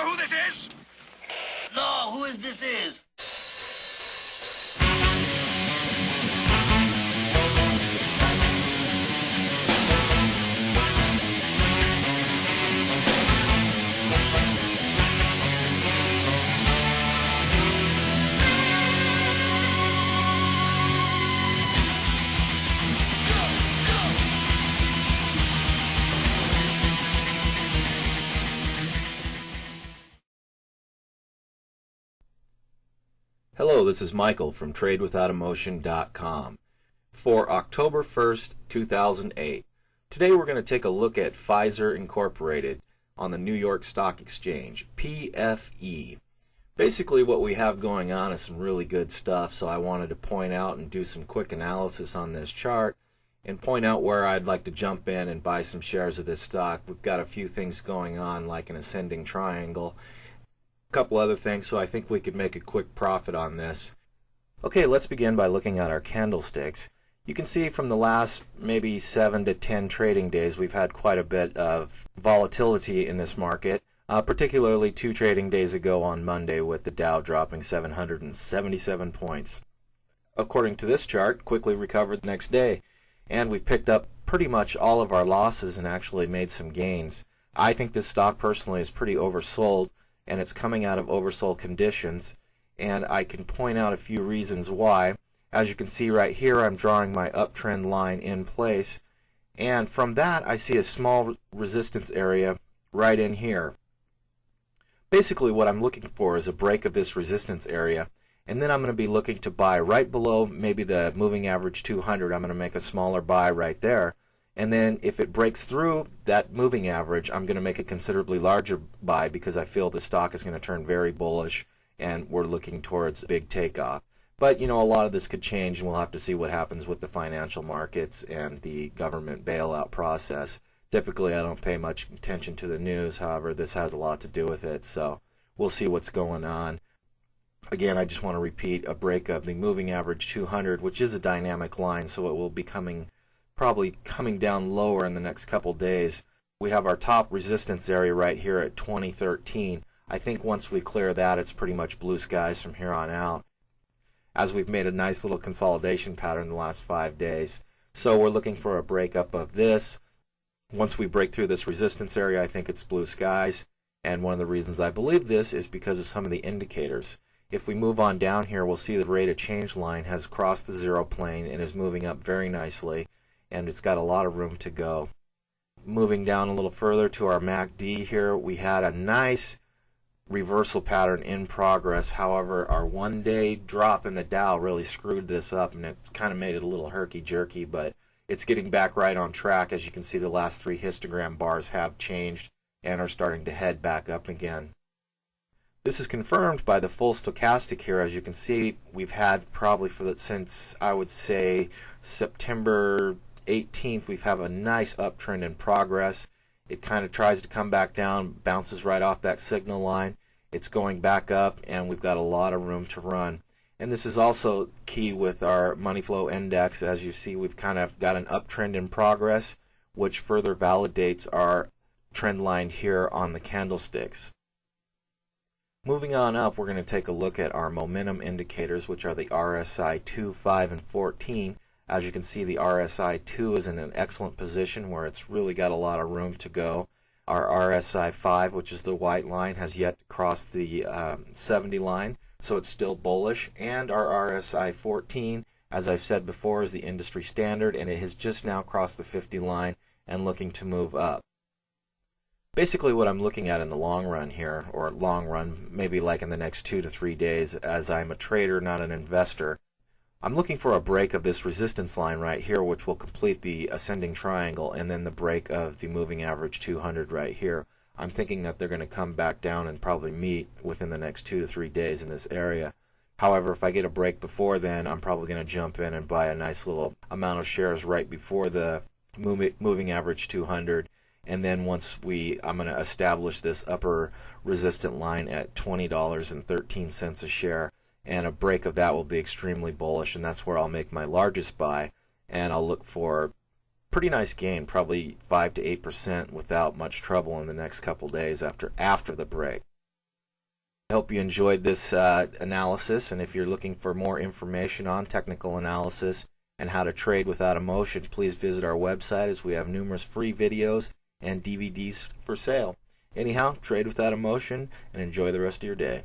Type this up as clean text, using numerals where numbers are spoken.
who this is? No, who is this is? Hello, this is Michael from TradeWithoutEmotion.com for October 1st, 2008. Today we're going to take a look at Pfizer Incorporated on the New York Stock Exchange, PFE. Basically what we have going on is some really good stuff, so I wanted to point out and do some quick analysis on this chart and point out where I'd like to jump in and buy some shares of this stock. We've got a few things going on like an ascending triangle, couple other things, so I think we could make a quick profit on this. Okay, let's begin by looking at our candlesticks. You can see from the last maybe 7 to 10 trading days we've had quite a bit of volatility in this market, particularly 2 trading days ago on Monday with the Dow dropping 777 points. According to this chart, quickly recovered the next day, and we picked up pretty much all of our losses and actually made some gains. I think this stock personally is pretty oversold, and it's coming out of oversold conditions, and I can point out a few reasons why. As you can see right here, I'm drawing my uptrend line in place, and from that I see a small resistance area right in here. Basically what I'm looking for is a break of this resistance area, and then I'm going to be looking to buy right below maybe the moving average 200. I'm going to make a smaller buy right there. And then if it breaks through that moving average, I'm going to make a considerably larger buy because I feel the stock is going to turn very bullish and we're looking towards a big takeoff. But you know, a lot of this could change and we'll have to see what happens with the financial markets and the government bailout process. Typically I don't pay much attention to the news, however this has a lot to do with it, so we'll see what's going on. Again, I just want to repeat a break of the moving average 200, which is a dynamic line, so it will be probably coming down lower in the next couple days. We have our top resistance area right here at 2013. I think once we clear that, it's pretty much blue skies from here on out, as we've made a nice little consolidation pattern the last 5 days. So we're looking for a breakup of this. Once we break through this resistance area, I think it's blue skies, and one of the reasons I believe this is because of some of the indicators. If we move on down here, we'll see the rate of change line has crossed the zero plane and is moving up very nicely, and it's got a lot of room to go. Moving down a little further to our MACD here, we had a nice reversal pattern in progress. However, our 1-day drop in the Dow really screwed this up, and it's kind of made it a little herky-jerky, but it's getting back right on track. As you can see, the last 3 histogram bars have changed and are starting to head back up again. This is confirmed by the full stochastic here. As you can see, we've had probably since I would say September 18th, we've had a nice uptrend in progress. It kind of tries to come back down, bounces right off that signal line. It's going back up, and we've got a lot of room to run. And this is also key with our money flow index. As you see, we've kind of got an uptrend in progress, which further validates our trend line here on the candlesticks. Moving on up, we're going to take a look at our momentum indicators, which are the RSI 2, 5, and 14. As you can see, the RSI 2 is in an excellent position where it's really got a lot of room to go. Our RSI 5, which is the white line, has yet to cross the 70 line, so it's still bullish. And our RSI 14, as I've said before, is the industry standard, and it has just now crossed the 50 line and looking to move up. Basically what I'm looking at in the long run here, or long run, maybe like in the next 2 to 3 days, as I'm a trader, not an investor, I'm looking for a break of this resistance line right here, which will complete the ascending triangle, and then the break of the moving average 200 right here. I'm thinking that they're going to come back down and probably meet within the next 2 to 3 days in this area. However, if I get a break before then, I'm probably going to jump in and buy a nice little amount of shares right before the moving average 200. And then once I'm going to establish this upper resistant line at $20.13 a share, and a break of that will be extremely bullish, and that's where I'll make my largest buy, and I'll look for pretty nice gain, probably 5 to 8% without much trouble in the next couple days after the break. I hope you enjoyed this analysis, and if you're looking for more information on technical analysis and how to trade without emotion, please visit our website, as we have numerous free videos and DVDs for sale. Anyhow, trade without emotion and enjoy the rest of your day.